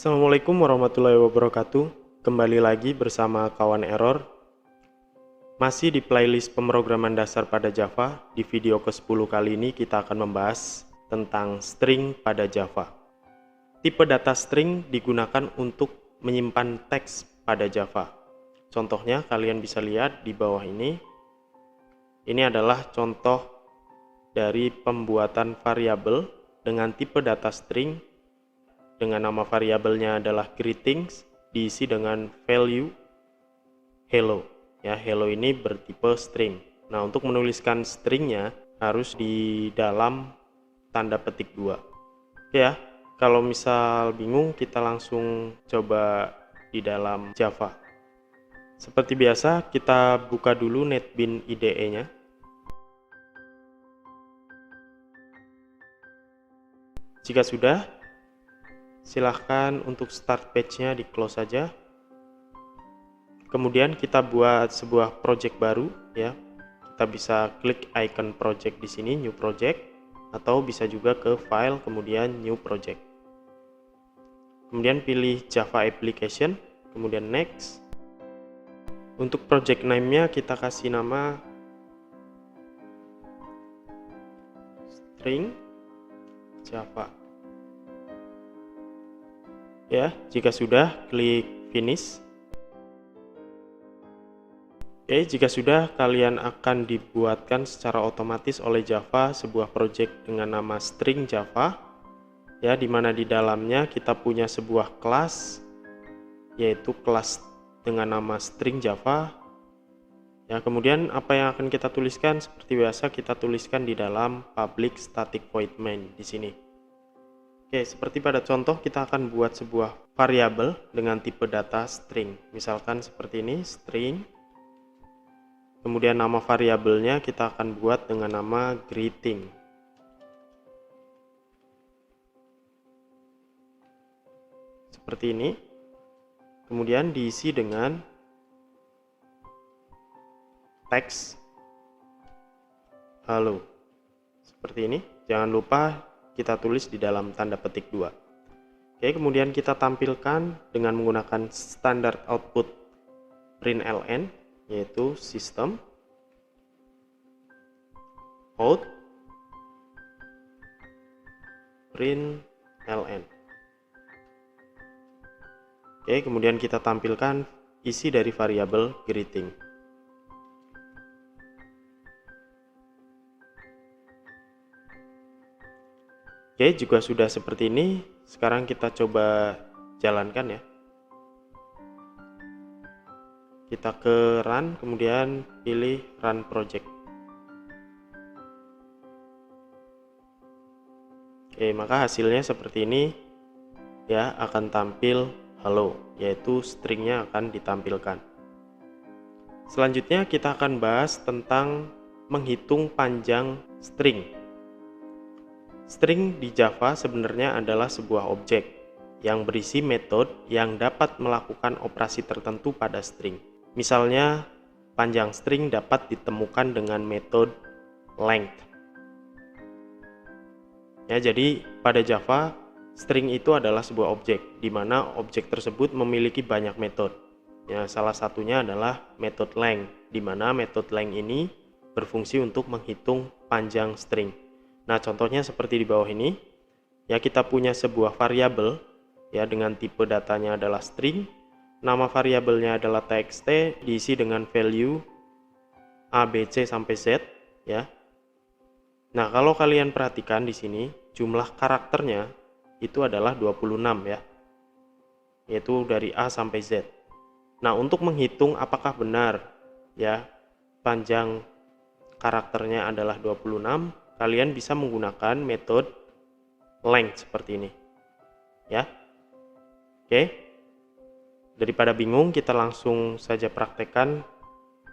Assalamualaikum warahmatullahi wabarakatuh. Kembali lagi bersama kawan Error. Masih di playlist pemrograman dasar pada Java. Di video ke-10 kali ini kita akan membahas tentang string pada Java. Tipe data string digunakan untuk menyimpan teks pada Java. Contohnya kalian bisa lihat di bawah ini. Ini adalah contoh dari pembuatan variabel dengan tipe data string dengan nama variabelnya adalah greetings, diisi dengan value hello. Ya, hello ini bertipe string. Nah, untuk menuliskan stringnya harus di dalam tanda petik 2. Ya, kalau misal bingung kita langsung coba di dalam Java. Seperti biasa, kita buka dulu NetBeans IDE-nya. Jika sudah, silahkan untuk start page-nya di close saja. Kemudian kita buat sebuah project baru ya. Kita bisa klik icon project di sini, new project, atau bisa juga ke file kemudian new project. Kemudian pilih Java application, kemudian next. Untuk project name-nya kita kasih nama string Java. Ya, jika sudah, klik finish. Oke, jika sudah, kalian akan dibuatkan secara otomatis oleh Java sebuah project dengan nama string Java, ya, dimana di dalamnya kita punya sebuah kelas, yaitu kelas dengan nama string Java. Ya, kemudian apa yang akan kita tuliskan? Seperti biasa kita tuliskan di dalam public static void main di sini. Oke, seperti pada contoh kita akan buat sebuah variabel dengan tipe data string. Misalkan seperti ini, string. Kemudian nama variabelnya kita akan buat dengan nama greeting. Seperti ini. Kemudian diisi dengan teks halo. Seperti ini. Jangan lupa kita tulis di dalam tanda petik 2. Oke, kemudian kita tampilkan dengan menggunakan standar output println, yaitu system out println. Oke, kemudian kita tampilkan isi dari variabel greeting. Oke, juga sudah seperti ini. Sekarang kita coba jalankan ya. Kita ke run, kemudian pilih run project. Oke, maka hasilnya seperti ini ya, akan tampil hello, yaitu stringnya akan ditampilkan. Selanjutnya kita akan bahas tentang menghitung panjang string. String di Java sebenarnya adalah sebuah objek yang berisi metode yang dapat melakukan operasi tertentu pada string. Misalnya, panjang string dapat ditemukan dengan metode length. Ya, jadi pada Java, string itu adalah sebuah objek, di mana objek tersebut memiliki banyak metode. Ya, salah satunya adalah metode length, di mana metode length ini berfungsi untuk menghitung panjang string. Nah, contohnya seperti di bawah ini. Ya, kita punya sebuah variabel ya dengan tipe datanya adalah string. Nama variabelnya adalah txt, diisi dengan value a, b, c sampai z ya. Nah, kalau kalian perhatikan di sini, jumlah karakternya itu adalah 26 ya. Yaitu dari a sampai z. Nah, untuk menghitung apakah benar ya panjang karakternya adalah 26, kalian bisa menggunakan metode length seperti ini. Ya. Oke. Daripada bingung, kita langsung saja praktekkan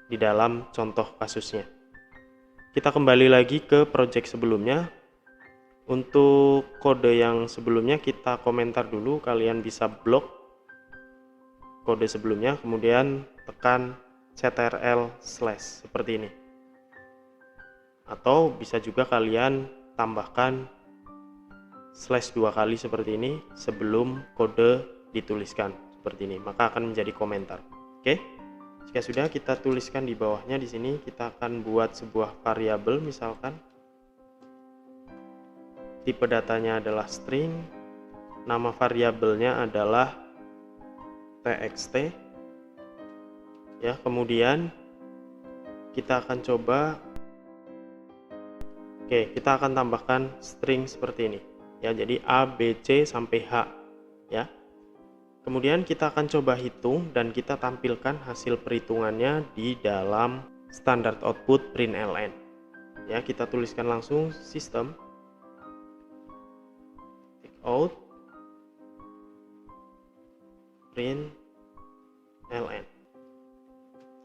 di dalam contoh kasusnya. Kita kembali lagi ke project sebelumnya. Untuk kode yang sebelumnya kita komentar dulu, kalian bisa blok kode sebelumnya, kemudian tekan ctrl/ seperti ini. Atau bisa juga kalian tambahkan slash 2 kali seperti ini sebelum kode dituliskan seperti ini, maka akan menjadi komentar. Oke. Jika sudah, kita tuliskan di bawahnya. Di sini kita akan buat sebuah variabel, misalkan tipe datanya adalah string, nama variabelnya adalah txt. Ya, kemudian kita akan coba, kita akan tambahkan string seperti ini. Ya, jadi A, B, C sampai H. Ya. Kemudian kita akan coba hitung dan kita tampilkan hasil perhitungannya di dalam standard output println. Ya, kita tuliskan langsung sistem out println.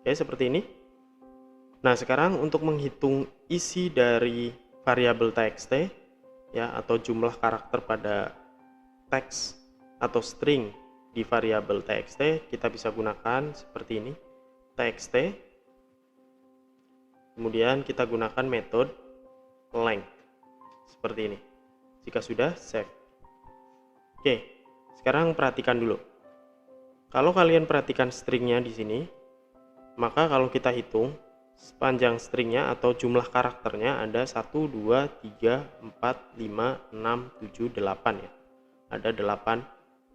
Oke, seperti ini. Nah, sekarang untuk menghitung isi dari variabel txt, ya, atau jumlah karakter pada teks atau string di variabel txt, kita bisa gunakan seperti ini, txt, kemudian kita gunakan metode length seperti ini. Jika sudah, save. Oke, sekarang perhatikan dulu. Kalau kalian perhatikan stringnya di sini, maka kalau kita hitung sepanjang stringnya atau jumlah karakternya ada 1, 2, 3, 4, 5, 6, 7, 8 ya. Ada 8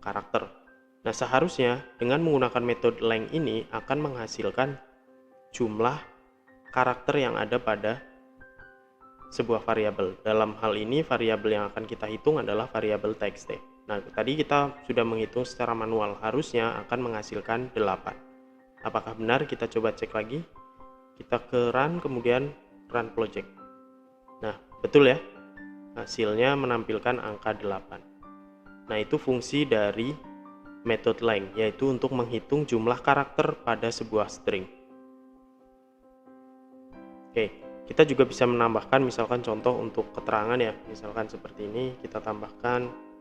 karakter. Nah, seharusnya dengan menggunakan metode length ini akan menghasilkan jumlah karakter yang ada pada sebuah variabel. Dalam hal ini variabel yang akan kita hitung adalah variabel txt. Nah, tadi kita sudah menghitung secara manual, harusnya akan menghasilkan 8. Apakah benar? Kita coba cek lagi. Kita ke run, kemudian run project. Nah, betul ya, hasilnya menampilkan angka 8. Nah, itu fungsi dari metode length, yaitu untuk menghitung jumlah karakter pada sebuah string. Oke, kita juga bisa menambahkan misalkan contoh untuk keterangan ya, misalkan seperti ini, kita tambahkan,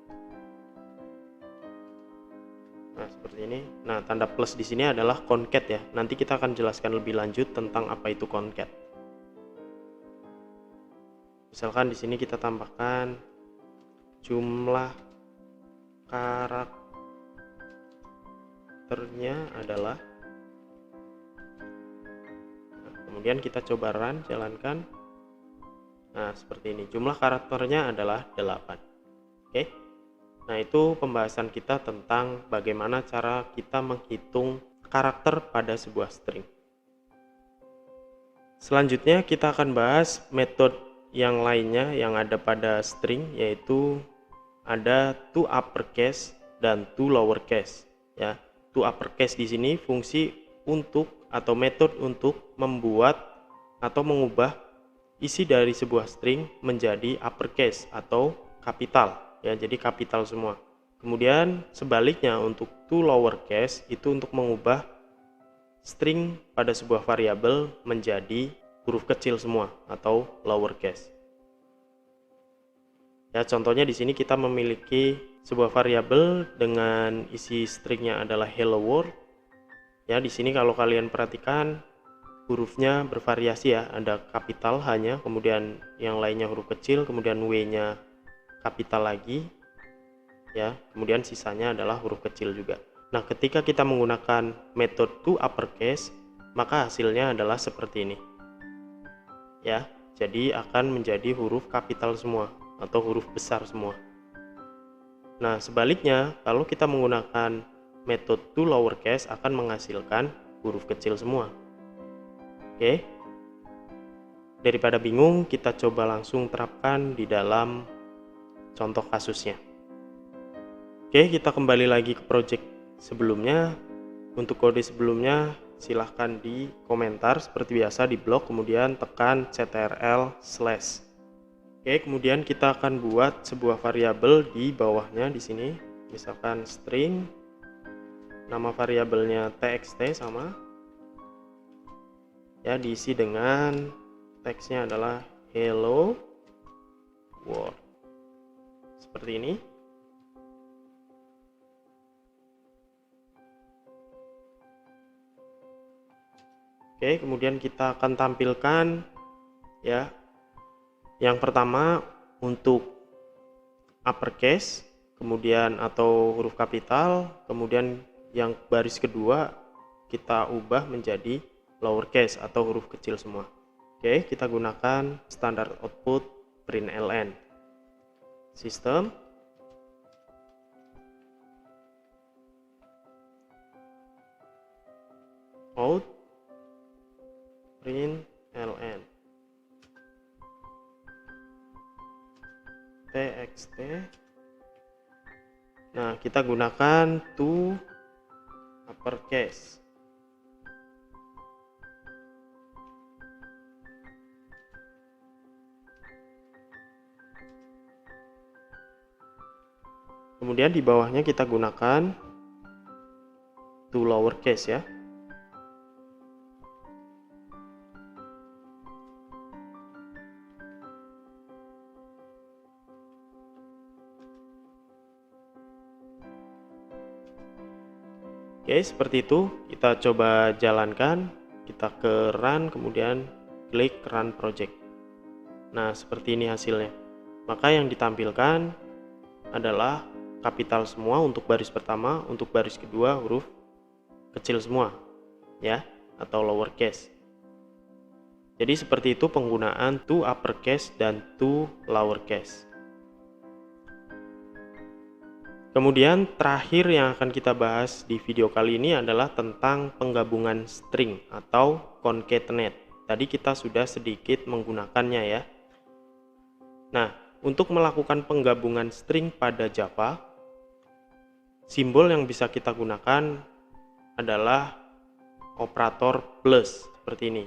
nah seperti ini. Nah, tanda plus di sini adalah concat ya. Nanti kita akan jelaskan lebih lanjut tentang apa itu concat. Misalkan di sini kita tambahkan jumlah karakternya adalah, nah, kemudian kita coba run, jalankan. Nah, seperti ini, jumlah karakternya adalah 8. Oke. Nah, itu pembahasan kita tentang bagaimana cara kita menghitung karakter pada sebuah string. Selanjutnya kita akan bahas metode yang lainnya yang ada pada string, yaitu ada to uppercase dan to lowercase ya. To uppercase di sini fungsi untuk atau metode untuk membuat atau mengubah isi dari sebuah string menjadi uppercase atau kapital ya, jadi kapital semua. Kemudian sebaliknya untuk to lowercase itu untuk mengubah string pada sebuah variabel menjadi huruf kecil semua atau lowercase. Ya, contohnya di sini kita memiliki sebuah variabel dengan isi stringnya adalah hello world. Ya, di sini kalau kalian perhatikan hurufnya bervariasi ya, ada kapital hanya, kemudian yang lainnya huruf kecil, kemudian W-nya kapital lagi. Ya, kemudian sisanya adalah huruf kecil juga. Nah, ketika kita menggunakan metode to uppercase, maka hasilnya adalah seperti ini. Ya, jadi akan menjadi huruf kapital semua atau huruf besar semua. Nah, sebaliknya kalau kita menggunakan metode to lowercase akan menghasilkan huruf kecil semua. Oke. Daripada bingung, kita coba langsung terapkan di dalam contoh kasusnya. Oke, kita kembali lagi ke project sebelumnya. Untuk kode sebelumnya silahkan di komentar seperti biasa di blog, kemudian tekan ctrl/. Oke, kemudian kita akan buat sebuah variabel di bawahnya di sini, misalkan string, nama variabelnya txt sama, ya, diisi dengan teksnya adalah hello world, seperti ini. Oke, kemudian kita akan tampilkan ya. Yang pertama untuk uppercase, kemudian atau huruf kapital, kemudian yang baris kedua kita ubah menjadi lowercase atau huruf kecil semua. Oke, kita gunakan standar output println. Sistem out println txt. Nah, kita gunakan to uppercase. Kemudian di bawahnya kita gunakan to lowercase ya. Oke, seperti itu. Kita coba jalankan, kita ke run, kemudian klik run project. Nah, seperti ini hasilnya. Maka yang ditampilkan adalah kapital semua untuk baris pertama, untuk baris kedua huruf kecil semua, ya, atau lowercase. Jadi seperti itu penggunaan to uppercase dan to lowercase. Kemudian terakhir yang akan kita bahas di video kali ini adalah tentang penggabungan string atau concatenate. Tadi kita sudah sedikit menggunakannya ya. Nah, untuk melakukan penggabungan string pada Java, simbol yang bisa kita gunakan adalah operator plus seperti ini.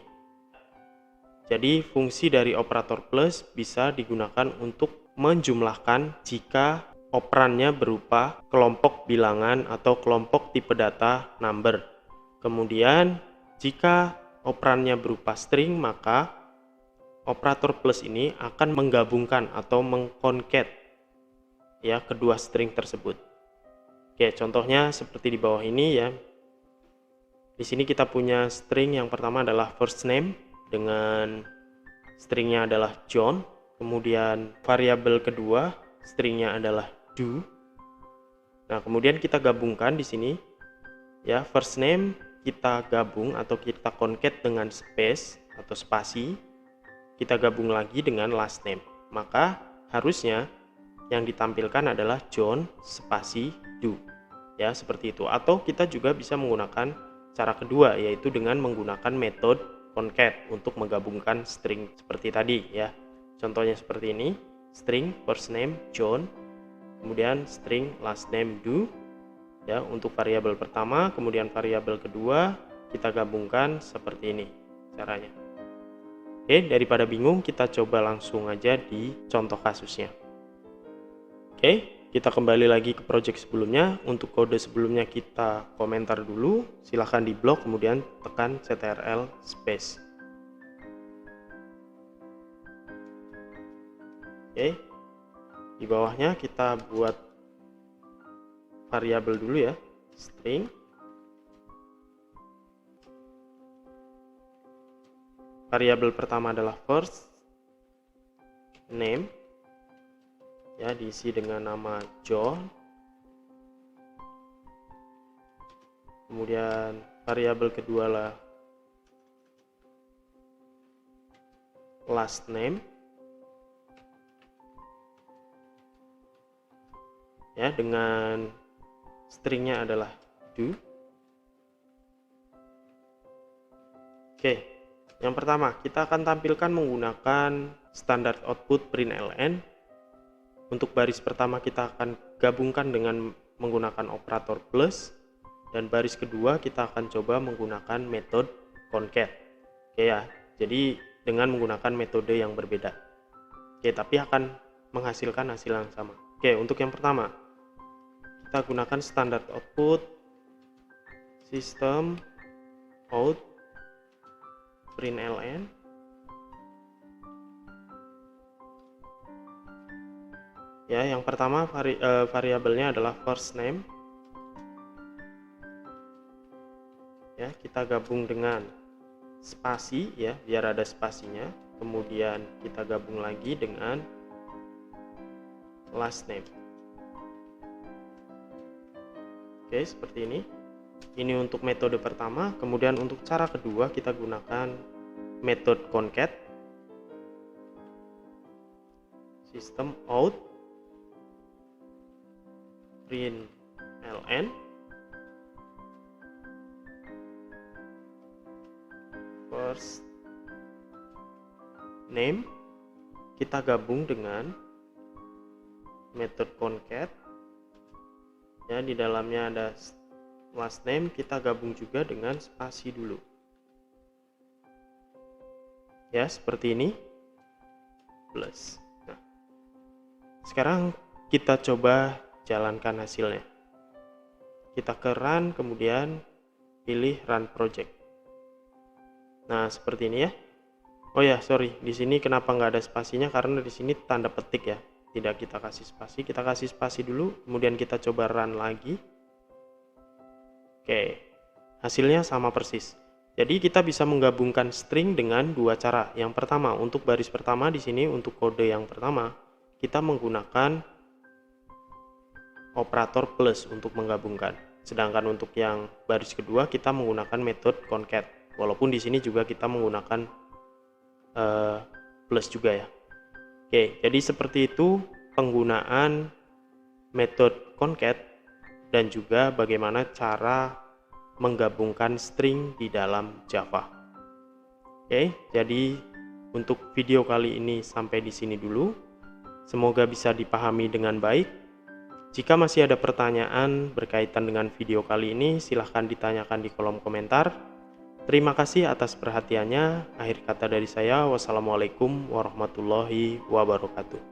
Jadi fungsi dari operator plus bisa digunakan untuk menjumlahkan jika operannya berupa kelompok bilangan atau kelompok tipe data number. Kemudian jika operannya berupa string, maka operator plus ini akan menggabungkan atau mengconcat ya kedua string tersebut. Oke, contohnya seperti di bawah ini ya. Di sini kita punya string yang pertama adalah first name dengan stringnya adalah John. Kemudian variabel kedua stringnya adalah do. Nah, kemudian kita gabungkan di sini ya, first name kita gabung atau kita concat dengan space atau spasi, kita gabung lagi dengan last name. Maka harusnya yang ditampilkan adalah John spasi do. Ya, seperti itu. Atau kita juga bisa menggunakan cara kedua, yaitu dengan menggunakan metode concat untuk menggabungkan string seperti tadi ya. Contohnya seperti ini, string first name John, kemudian string last name do ya untuk variabel pertama, kemudian variabel kedua kita gabungkan seperti ini caranya. Oke, daripada bingung kita coba langsung aja di contoh kasusnya. Oke, kita kembali lagi ke project sebelumnya. Untuk kode sebelumnya kita komentar dulu, silahkan di blok kemudian tekan ctrl space. Oke, di bawahnya kita buat variabel dulu ya, string. Variabel pertama adalah first name, ya diisi dengan nama John. Kemudian variabel kedua adalah last name, ya dengan stringnya adalah do. Oke, yang pertama kita akan tampilkan menggunakan standar output println. Untuk baris pertama kita akan gabungkan dengan menggunakan operator plus, dan baris kedua kita akan coba menggunakan metode concat. Oke ya, jadi dengan menggunakan metode yang berbeda. Oke, tapi akan menghasilkan hasil yang sama. Oke, untuk yang pertama kita gunakan standar output system out println. Ya, yang pertama variabelnya adalah first name. Ya, kita gabung dengan spasi ya, biar ada spasinya. Kemudian kita gabung lagi dengan last name. Oke, seperti ini. Ini untuk metode pertama. Kemudian untuk cara kedua kita gunakan metode concat system out println first name, kita gabung dengan metode concat ya, di dalamnya ada last name, kita gabung juga dengan spasi dulu ya, seperti ini plus. Nah, sekarang kita coba jalankan hasilnya. Kita ke run, kemudian pilih run project. Nah, seperti ini ya. Oh ya, sorry, di sini kenapa nggak ada spasinya, karena di sini tanda petik ya, tidak kita kasih spasi. Kita kasih spasi dulu, kemudian kita coba run lagi. Oke, hasilnya sama persis. Jadi kita bisa menggabungkan string dengan dua cara. Yang pertama, untuk baris pertama di sini, untuk kode yang pertama, kita menggunakan operator plus untuk menggabungkan. Sedangkan untuk yang baris kedua kita menggunakan metode concat. Walaupun di sini juga kita menggunakan plus juga ya. Oke, jadi seperti itu penggunaan metode concat dan juga bagaimana cara menggabungkan string di dalam Java. Oke, jadi untuk video kali ini sampai di sini dulu. Semoga bisa dipahami dengan baik. Jika masih ada pertanyaan berkaitan dengan video kali ini, silahkan ditanyakan di kolom komentar. Terima kasih atas perhatiannya. Akhir kata dari saya, wassalamualaikum warahmatullahi wabarakatuh.